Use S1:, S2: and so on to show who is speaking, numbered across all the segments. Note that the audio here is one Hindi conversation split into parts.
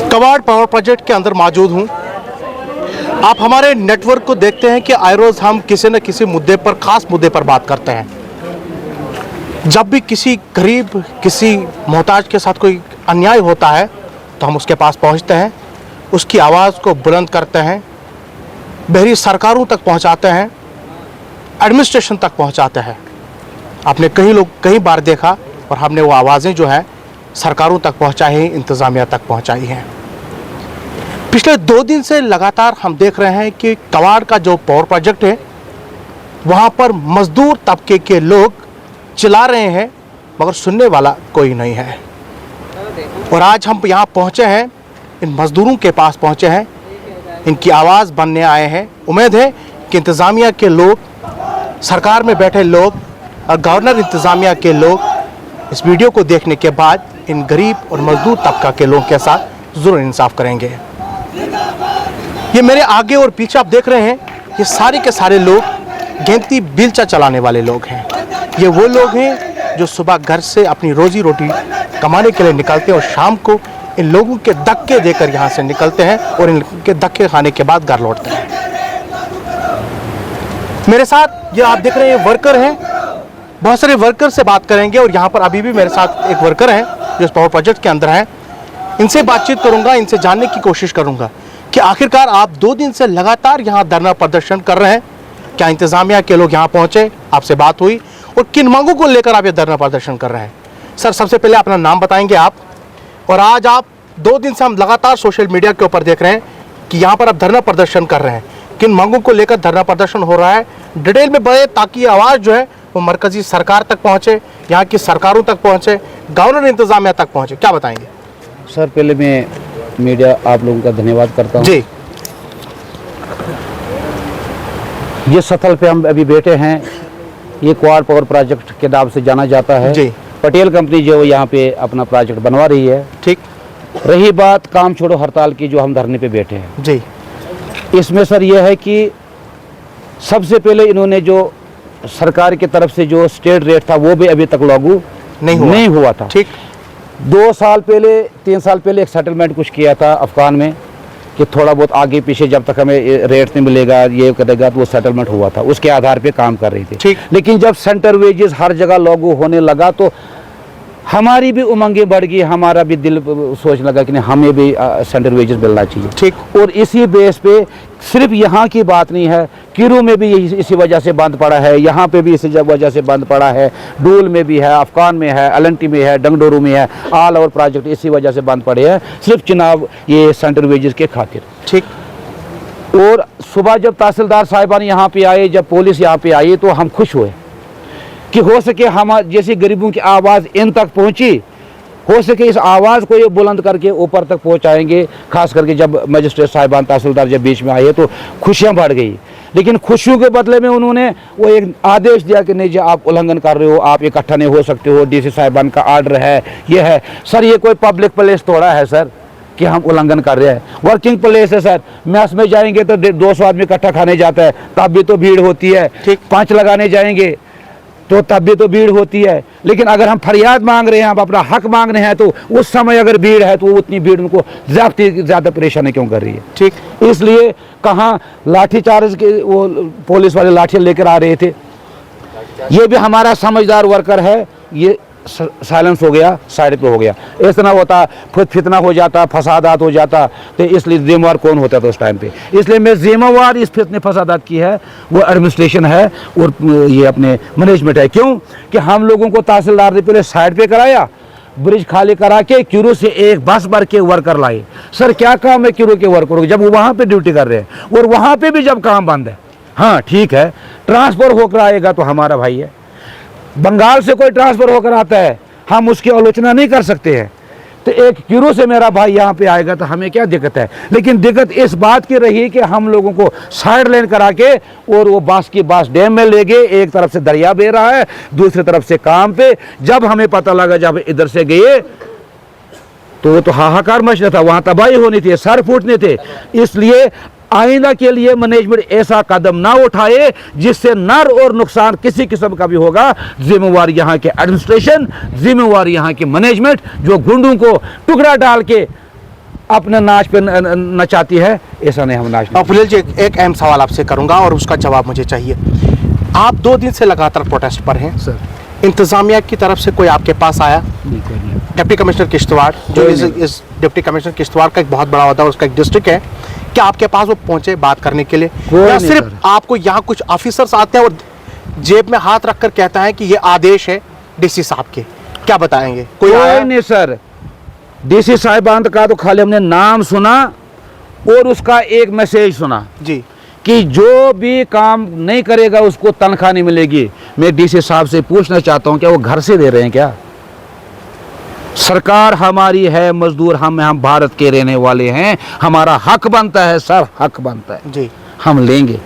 S1: कवाड़ पावर प्रोजेक्ट के अंदर मौजूद हूँ। आप हमारे नेटवर्क को देखते हैं कि आए रोज़ हम किसी न किसी मुद्दे पर, ख़ास मुद्दे पर बात करते हैं। जब भी किसी गरीब, किसी मोहताज के साथ कोई अन्याय होता है तो हम उसके पास पहुंचते हैं, उसकी आवाज़ को बुलंद करते हैं, बहरी सरकारों तक पहुंचाते हैं, एडमिनिस्ट्रेशन तक पहुंचाते हैं। आपने कई बार देखा और हमने वो आवाज़ें जो है सरकारों तक पहुंचाई हैं, इंतज़ामिया तक पहुंचाई हैं। पिछले 2 दिन से लगातार हम देख रहे हैं कि कवाड़ का जो पावर प्रोजेक्ट है वहाँ पर मजदूर तबके के लोग चिल्ला रहे हैं, मगर सुनने वाला कोई नहीं है। और आज हम यहाँ पहुँचे हैं, इन मजदूरों के पास पहुँचे हैं, इनकी आवाज़ बनने आए हैं। उम्मीद है कि इंतज़ामिया के लोग, सरकार में बैठे लोग और गवर्नर इंतज़ामिया के लोग इस वीडियो को देखने के बाद इन गरीब और मजदूर तबका के लोगों के साथ ज़रूर इंसाफ करेंगे। ये मेरे आगे और पीछे आप देख रहे हैं, ये सारे के सारे लोग गेंती बिलचा चलाने वाले लोग हैं। ये वो लोग हैं जो सुबह घर से अपनी रोजी रोटी कमाने के लिए निकलते हैं और शाम को इन लोगों के धक्के देकर यहाँ से निकलते हैं और इनके धक्के खाने के बाद घर लौटते हैं। मेरे साथ ये आप देख रहे हैं वर्कर हैं, बहुत सारे वर्कर से बात करेंगे और यहाँ पर अभी भी मेरे साथ एक वर्कर हैं जो इस पावर प्रोजेक्ट के अंदर हैं। इनसे बातचीत करूँगा, इनसे जानने की कोशिश करूँगा कि आखिरकार आप 2 दिन से लगातार यहाँ धरना प्रदर्शन कर रहे हैं। क्या इंतज़ामिया के लोग यहाँ पहुँचे, आपसे बात हुई और किन मांगों को लेकर आप ये धरना प्रदर्शन कर रहे हैं? सर, सबसे पहले अपना नाम बताएंगे आप, और आज आप 2 दिन से हम लगातार सोशल मीडिया के ऊपर देख रहे हैं कि यहाँ पर आप धरना प्रदर्शन कर रहे हैं। किन मांगों को लेकर धरना प्रदर्शन हो रहा है, डिटेल में बढ़े ताकि आवाज़ जो है वो मरकज़ी सरकार तक पहुँचे, यहाँ की सरकारों तक पहुँचे, गवर्नर इंतज़ामिया तक पहुँचे। क्या बताएंगे?
S2: सर, पहले मैं मीडिया आप लोगों का धन्यवाद करता हूँ
S1: जी।
S2: जिस स्थल पे हम अभी बैठे हैं ये कवाड़ पावर प्रोजेक्ट के नाम से जाना जाता है
S1: जी।
S2: पटेल कंपनी जो यहाँ पे अपना प्रोजेक्ट बनवा रही है।
S1: ठीक।
S2: रही बात काम छोड़ो हड़ताल की, जो हम धरने पे बैठे हैं
S1: जी,
S2: इसमें सर ये है कि सबसे पहले इन्होंने जो सरकार की तरफ से जो स्टेट रेट था वो भी अभी तक लागू नहीं हुआ था।
S1: ठीक।
S2: 2 साल पहले, 3 साल पहले एक सेटलमेंट कुछ किया था अफगान में कि थोड़ा बहुत आगे पीछे जब तक हमें रेट नहीं मिलेगा, ये करेगा, तो वो सेटलमेंट हुआ था, उसके आधार पे काम कर रही थी।
S1: ठीक।
S2: लेकिन जब सेंटर वेजेस हर जगह लागू होने लगा तो हमारी भी उमंगें बढ़ गई, हमारा भी दिल सोचने लगा कि नहीं, हमें भी सेंटर वेजेस मिलना चाहिए।
S1: ठीक।
S2: और इसी बेस पे सिर्फ यहाँ की बात नहीं है, किरू में भी इसी वजह से बंद पड़ा है, यहाँ पे भी इसी वजह से बंद पड़ा है, डूल में भी है, अफगान में है, अलंटी में है, डंगडोरू में है, ऑल ओवर प्रोजेक्ट इसी वजह से बंद पड़े हैं, सिर्फ चुनाव ये सेंटर वेजेस के खातिर।
S1: ठीक।
S2: और सुबह जब तहसीलदार साहिबान यहाँ पे आए, जब पुलिस यहाँ पे आई, तो हम खुश हुए कि हो सके हम जैसे गरीबों की आवाज़ इन तक पहुँची, हो सके इस आवाज़ को ये बुलंद करके ऊपर तक पहुँचाएंगे। खास करके जब मजिस्ट्रेट साहिबान, तहसीलदार जब बीच में आए तो खुशियाँ बढ़ गई। लेकिन खुशियों के बदले में उन्होंने वो एक आदेश दिया कि नहीं जी, आप उल्लंघन कर रहे हो, आप इकट्ठा नहीं हो सकते हो, डीसी साहिबान का आर्डर है, ये है। सर, ये कोई पब्लिक प्लेस थोड़ा है सर कि हम उल्लंघन कर रहे हैं, वर्किंग प्लेस है सर। मैस में जाएंगे तो 200 आदमी इकट्ठा खाने जाता है, तब भी तो भीड़ होती है। पंच लगाने जाएंगे तो तब भी तो भीड़ होती है। लेकिन अगर हम फरियाद मांग रहे हैं, हम अपना हक मांग रहे हैं, तो उस समय अगर भीड़ है तो उतनी भीड़ उनको ज़्यादा परेशानी क्यों कर रही है? ठीक। इसलिए कहाँ लाठीचार्ज के वो पुलिस वाले लाठियाँ लेकर आ रहे थे। ये भी हमारा समझदार वर्कर है, ये साइलेंस हो गया, साइड पे हो गया। इस तरह होता, खुद फितना हो जाता, फसादात हो जाता, तो इसलिए जिम्मेवार कौन होता था उस टाइम पे? इसलिए मैं जिम्मेवार इस फितने फसादात की है वो एडमिनिस्ट्रेशन है और ये अपने मैनेजमेंट है। क्यों कि हम लोगों को तहसीलदार ने पहले साइड पे कराया, ब्रिज खाली करा के क्यूरो से एक बस भर के वर्कर लाए। सर, क्या काम है क्यूरो के वर्करों को जब वो वहाँ पे ड्यूटी कर रहे हैं और वहाँ पे भी जब काम बंद है? हाँ ठीक है, ट्रांसफर होकर आएगा तो हमारा भाई है। बंगाल से कोई ट्रांसफर होकर आता है, हम उसकी आलोचना नहीं कर सकते हैं। तो एक क्यूरो से मेरा भाई यहाँ पे आएगा तो हमें क्या दिक्कत है? लेकिन दिक्कत इस बात की रही कि हम लोगों को साइड लाइन करा के और वो बांस डैम में ले गए। एक तरफ से दरिया बह रहा है, दूसरी तरफ से काम पे। जब हमें पता लगा, जब इधर से गए तो वो तो हाहाकार मचना था, वहाँ तबाही होनी थी, सर फूटने थे। इसलिए आइंदा के लिए मैनेजमेंट ऐसा कदम ना उठाए जिससे नर और नुकसान किसी किस्म का भी होगा। जिम्मेवार यहाँ के एडमिनिस्ट्रेशन, जिम्मेवार यहाँ के मैनेजमेंट जो गुंडों को टुकड़ा डाल के अपने नाच पे नचाती है, ऐसा नहीं हम नाच।
S1: फुलेल जी, एक अहम सवाल आपसे करूंगा और उसका जवाब मुझे चाहिए। आप 2 दिन से लगातार प्रोटेस्ट पर हैं
S2: सर।
S1: इंतजामिया की तरफ से कोई आपके पास आया? डिप्टी कमिश्नर किश्तवाड़, जो इस डिप्टी कमिश्नर किश्तवाड़ का एक बहुत बड़ा होता है, उसका एक डिस्ट्रिक्ट है, क्या आपके पास वो पहुंचे बात करने के लिए, या सिर्फ आपको यहाँ कुछ ऑफिसर्स आते हैं और जेब में हाथ रखकर कहता है कि ये आदेश है डीसी साहब के? क्या बताएंगे? कोई आया?
S2: नहीं सर, डीसी साहिबान का तो खाली हमने नाम सुना और उसका एक मैसेज सुना
S1: जी
S2: कि जो भी काम नहीं करेगा उसको तनख्वाह नहीं मिलेगी। मैं डीसी साहब से पूछना चाहता हूं, क्या वो घर से दे रहे हैं क्या? सरकार हमारी है, मजदूर हम भारत के रहने वाले हैं, हमारा हक बनता है सर, हक बनता है
S1: जी, हम
S2: लेंगे।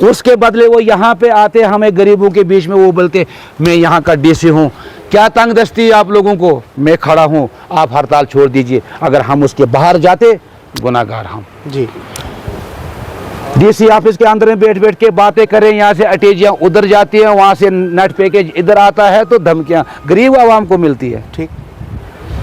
S2: उसके बदले वो यहाँ पे आते, हमें गरीबों के बीच में वो बोलते मैं यहाँ का डीसी हूँ। क्या तंगदस्ती है आप लोगों को? मैं खड़ा हूँ, आप हड़ताल छोड़ दीजिए। अगर हम उसके बाहर जाते, गुनाहगार हम।
S1: जी,
S2: डीसी ऑफिस के अंदर में बैठ बैठ के बातें करें, यहाँ से अटैचियाँ उधर जाती हैं, वहाँ से नेट पैकेज इधर आता है, तो धमकियाँ गरीब आवाम को मिलती है।
S1: ठीक,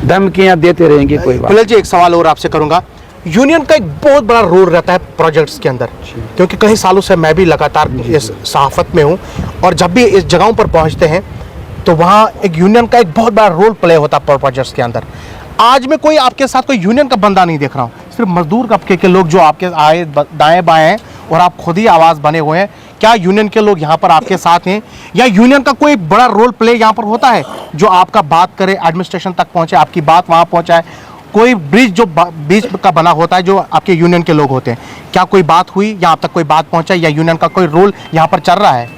S2: धमकियाँ देते रहेंगे। कोई बात।
S1: फुलेल जी, एक सवाल और आपसे करूंगा। यूनियन का एक बहुत बड़ा रोल रहता है प्रोजेक्ट्स के अंदर, क्योंकि कई सालों से मैं भी लगातार इस सहाफत में हूँ, और जब भी इस जगहों पर पहुँचते हैं तो वहाँ एक यूनियन का एक बहुत बड़ा रोल प्ले होता है प्रोजेक्ट्स के अंदर। आज में कोई आपके साथ कोई यूनियन का बंदा नहीं देख रहा हूँ, सिर्फ मजदूर तबके के लोग जो आपके आए दाएं बाएं हैं, और आप खुद ही आवाज़ बने हुए हैं। क्या यूनियन के लोग यहाँ पर आपके साथ हैं, या यूनियन का कोई बड़ा रोल प्ले यहाँ पर होता है जो आपका बात करे, एडमिनिस्ट्रेशन तक पहुँचे, आपकी बात वहाँ पहुँचाए? कोई ब्रिज जो बीच का बना होता है जो आपके यूनियन के लोग होते हैं, क्या कोई बात हुई या आप तक कोई बात पहुँचा, या यूनियन का कोई रोल यहाँ पर चल रहा है?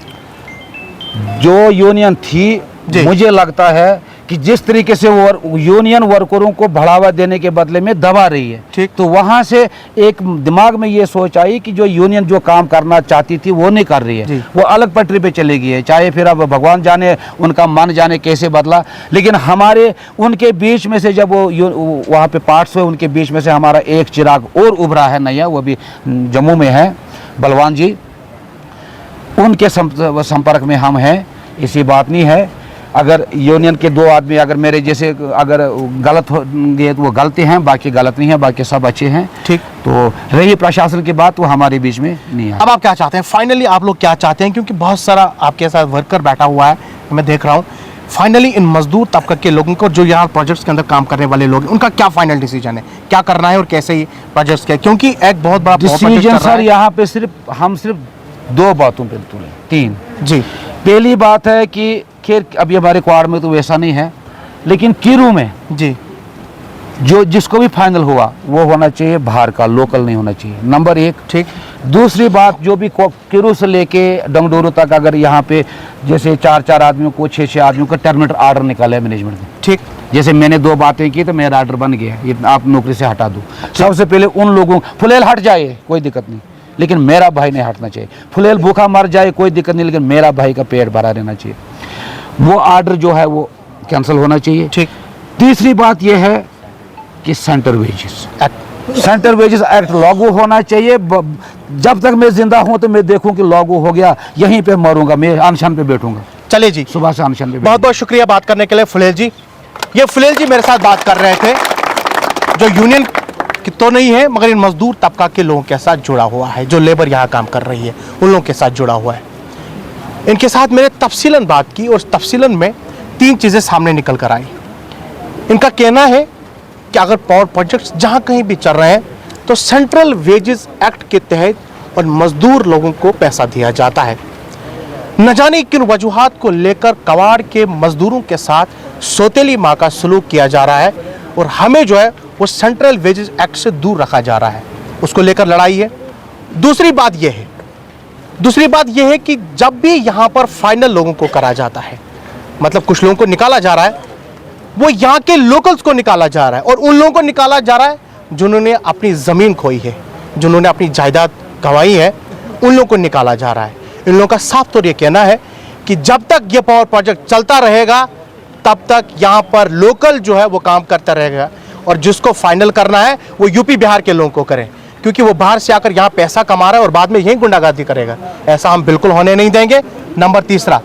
S2: जो यूनियन थी, मुझे लगता है कि जिस तरीके से वो यूनियन वर्करों को बढ़ावा देने के बदले में दबा रही है, ठीक, तो वहाँ से एक दिमाग में ये सोच आई कि जो यूनियन जो काम करना चाहती थी वो नहीं कर रही है, वो अलग पटरी पे चली गई है। चाहे फिर अब भगवान जाने, उनका मन जाने कैसे बदला, लेकिन हमारे उनके बीच में से जब वो वहाँ पे पार्ट्स हुए, उनके बीच में से हमारा एक चिराग और उभरा है नया, वो भी जम्मू में है, बलवान जी, उनके संपर्क में हम हैं। ऐसी बात नहीं है, अगर यूनियन के 2 आदमी अगर मेरे जैसे अगर गलत हो गए तो वो गलती हैं, बाकी गलत नहीं है, बाकी सब अच्छे हैं। ठीक, तो रही प्रशासन की बात, वो हमारे बीच में नहीं है।
S1: अब आप क्या चाहते हैं फाइनली? आप लोग क्या चाहते हैं? क्योंकि बहुत सारा आपके साथ वर्कर बैठा हुआ है, मैं देख रहा हूँ। फाइनली इन मजदूर तबके के लोगों को, जो यहाँ प्रोजेक्ट्स के अंदर काम करने वाले लोग हैं, उनका क्या फाइनल डिसीजन है, क्या करना है और कैसे ही प्रोजेक्ट्स के? क्योंकि एक बहुत बड़ा
S2: डिसीजन सर यहाँ पे हम सिर्फ 2 बातों पे तुले, 3 जी। पहली बात है कि खैर अभी हमारे क्वाड में तो वैसा नहीं है, लेकिन कीरू में जी जो जिसको भी फाइनल हुआ वो होना चाहिए बाहर का, लोकल नहीं होना चाहिए, नंबर 1। ठीक, दूसरी बात, जो भी कीरू से लेके डंगडोरू तक अगर यहाँ पे जैसे 4-4 आदमियों को, 6-6 आदमियों का टर्मिनेट आर्डर निकाला है मैनेजमेंट ने। ठीक, जैसे मैंने 2 बातें की तो मेरा आर्डर बन गया, ये आप नौकरी से हटा दो। सबसे पहले उन लोगों, फुलेल हट जाए कोई दिक्कत नहीं, लेकिन मेरा भाई नहीं हटना चाहिए। फुलेल भूखा मर जाए कोई दिक्कत नहीं, लेकिन मेरा भाई का पेट भरा रहना चाहिए। वो आर्डर जो है वो कैंसिल होना चाहिए। ठीक, तीसरी बात यह है कि सेंटर वेजेस एक्ट लागू होना चाहिए। जब तक मैं जिंदा हूं तो मैं देखूं कि लागू हो गया, यहीं पे मरूंगा, मैं अनशन पे बैठूंगा। चलिए जी, सुबह से अनशन पे। बहुत बहुत शुक्रिया बात करने के लिए फुलेल जी। ये फुलेल जी मेरे साथ बात कर रहे थे, जो यूनियन तो नहीं है मगर इन मजदूर तबका के लोगों के साथ जुड़ा हुआ है, जो लेबर यहाँ काम कर रही है उन लोगों के साथ जुड़ा हुआ है। इनके साथ मैंने तफसीलन बात की और तफसीलन में 3 चीज़ें सामने निकल कर आई। इनका कहना है कि अगर पावर प्रोजेक्ट्स जहाँ कहीं भी चल रहे हैं तो सेंट्रल वेजेस एक्ट के तहत और मजदूर लोगों को पैसा दिया जाता है। न जाने किन वजूहात को लेकर कवाड़ के मजदूरों के साथ सौतेली माँ का सलूक किया जा रहा है, और हमें जो है वो सेंट्रल वेजेस एक्ट से दूर रखा जा रहा है, उसको लेकर लड़ाई है। दूसरी बात यह है कि जब भी यहाँ पर फाइनल लोगों को करा जाता है, मतलब कुछ लोगों को निकाला जा रहा है, वो यहाँ के लोकल्स को निकाला जा रहा है, और उन लोगों को निकाला जा रहा है जिन्होंने अपनी ज़मीन खोई है, जिन्होंने अपनी जायदाद गंवाई है, उन लोगों को निकाला जा रहा है। इन लोगों का साफ तौर ये कहना है कि जब तक ये पावर प्रोजेक्ट चलता रहेगा तब तक यहाँ पर लोकल जो है वो काम करता रहेगा, और जिसको फाइनल करना है वो यूपी बिहार के लोगों को करें,
S1: क्योंकि वो बाहर से आकर यहाँ पैसा कमा रहा है और बाद में यहीं गुंडागर्दी करेगा। ऐसा हम बिल्कुल होने नहीं देंगे। नंबर तीसरा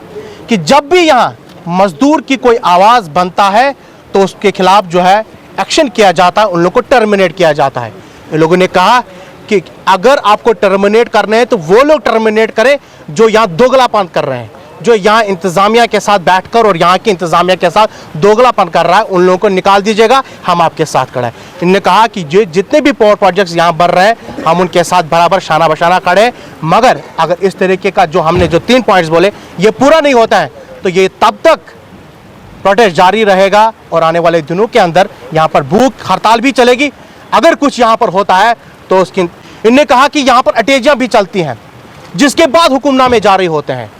S1: कि जब भी यहाँ मजदूर की कोई आवाज़ बनता है तो उसके खिलाफ जो है एक्शन किया जाता है, उन लोगों को टर्मिनेट किया जाता है। इन लोगों ने कहा कि अगर आपको टर्मिनेट करने हैं तो वो लोग टर्मिनेट करें जो यहाँ दोगलापन कर रहे हैं, जो यहाँ इंतज़ामिया के साथ बैठकर और यहाँ की इंतज़ामिया के साथ दोगलापन कर रहा है, उन लोगों को निकाल दीजिएगा, हम आपके साथ खड़े हैं। इन्होंने कहा कि जो जितने भी पावर प्रोजेक्ट्स यहाँ बढ़ रहे हैं हम उनके साथ बराबर शाना बशाना खड़े हैं, मगर अगर इस तरीके का जो हमने जो 3 पॉइंट्स बोले ये पूरा नहीं होता है तो ये तब तक प्रोटेस्ट जारी रहेगा और आने वाले दिनों के अंदर यहाँ पर भूख हड़ताल भी चलेगी। अगर कुछ यहाँ पर होता है तो उसकी इन्होंने कहा कि यहाँ पर अटैचियाँ भी चलती हैं जिसके बाद हुक्मनामे जारी होते हैं।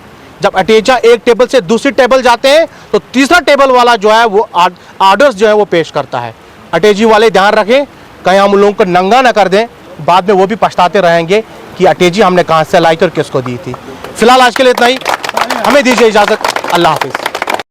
S1: जब अटैचियाँ एक टेबल से दूसरी टेबल जाते हैं तो तीसरा टेबल वाला जो है वो आर्डर्स जो है वो पेश करता है। अटैची वाले ध्यान रखें कहीं हम उन लोगों को नंगा ना कर दें, बाद में वो भी पछताते रहेंगे कि अटैची हमने कहाँ से लाई और किसको दी थी। फिलहाल आज के लिए इतना ही, हमें दीजिए इजाज़त। अल्लाह हाफिज़।